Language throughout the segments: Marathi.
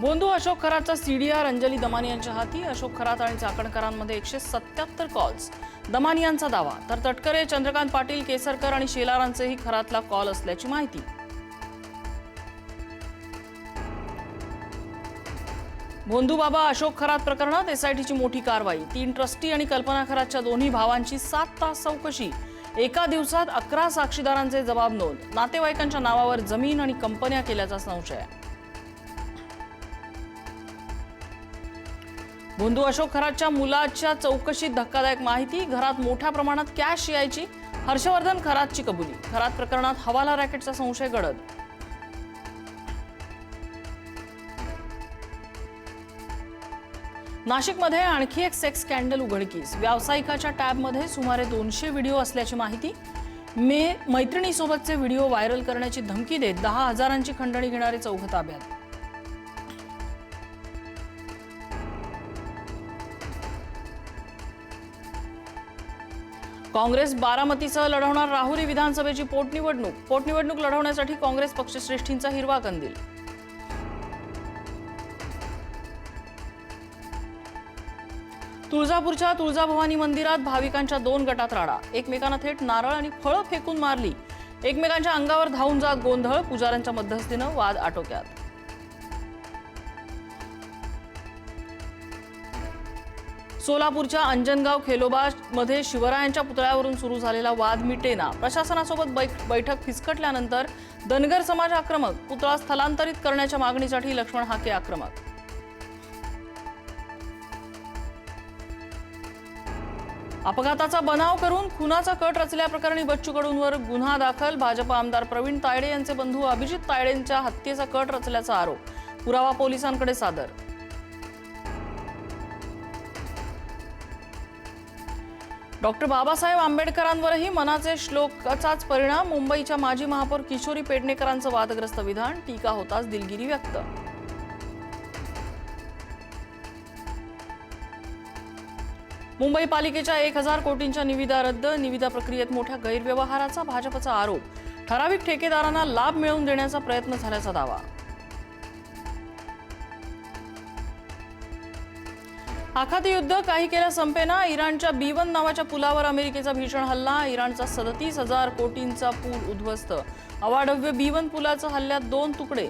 बोंधू अशोक खरातचा सीडीआर अंजली दमानी यांच्या हाती। अशोक खरात आणि चाकणकरांमध्ये 177 कॉल्स, दमानी यांचा दावा। तर तटकरे, चंद्रकांत पाटील, केसरकर आणि शेलारांचेही खरातला कॉल असल्याची माहिती। बोंधू बाबा अशोक खरात प्रकरणात एसआयटीची मोठी कारवाई। 3 ट्रस्टी आणि कल्पना खरातच्या दोन्ही भावांची 7 तास चौकशी। एका दिवसात 11 साक्षीदारांचे जबाब नोंद। नातेवाईकांच्या नावावर जमीन आणि कंपन्या केल्याचा संशय। बोंधू अशोक खरातच्या मुलाच्या चौकशीत धक्कादायक माहिती। घरात मोठ्या प्रमाणात कॅश यायची। हर्षवर्धन खरातची कबुली। खरात प्रकरणात हवाला रॅकेटचा संशय गडद। नाशिकमध्ये आणखी एक सेक्स स्कॅन्डल उघडकीस। व्यावसायिकाच्या टॅबमध्ये सुमारे 200 व्हिडिओ असल्याची माहिती। मैत्रिणीसोबतचे व्हिडिओ व्हायरल करण्याची धमकी देत 10,000ची खंडणी घेणारे 4 ताब्यात। काँग्रेस बारामतीसह लढवणार राहुरी विधानसभेची पोटनिवडणूक लढवण्यासाठी काँग्रेस पक्षश्रेष्ठींचा हिरवा कंदील। तुळजापूरच्या तुळजाभवानी मंदिरात भाविकांच्या 2 गटात राडा। एकमेकांना थेट नारळ आणि फळं फेकून मारली। एकमेकांच्या अंगावर धावून जात गोंधळ। पुजाऱ्यांच्या मध्यस्थीनं वाद आटोक्यात। सोलापूरच्या अंजनगाव खेलोबा मध्ये शिवरायांच्या पुतळ्यावरून सुरू झालेला वाद मिटेना। प्रशासनासोबत बैठक फिसकटल्यानंतर धनगर समाज आक्रमक। पुतळा स्थलांतरित करण्याच्या मागणीसाठी लक्ष्मण हाके आक्रमक। अपघाताचा बनाव करून खुनाचा कट रचल्याप्रकरणी बच्चू कडूंवर गुन्हा दाखल। भाजप आमदार प्रवीण तायडे यांचे बंधू अभिजित तायडेंच्या हत्येचा कट रचल्याचा आरोप। पुरावा पोलिसांकडे सादर। डॉक्टर बाबासाहेब आंबेडकरांवरही मनाचे श्लोकाचाच परिणाम। मुंबईच्या माजी महापौर किशोरी पेडणेकरांचं वादग्रस्त विधान। टीका होताच दिलगिरी व्यक्त। मुंबई पालिकेच्या 1000 कोटींच्या निविदा रद्द। निविदा प्रक्रियेत मोठ्या गैरव्यवहाराचा भाजपचा आरोप। ठराविक ठेकेदारांना लाभ मिळवून देण्याचा प्रयत्न झाल्याचा दावा। आखाती युद्ध काही केल्या संपेना। इराणच्या B1 नावाच्या पुलावर अमेरिकेचा भीषण हल्ला। इराणचा 37,000 कोटींचा पूल उद्ध्वस्त। अवाढव्य B1 पुलाच्या हल्ल्यात 2 तुकडे।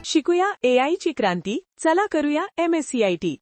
शिकूया AI ची क्रांती, चला करूया MSCIT।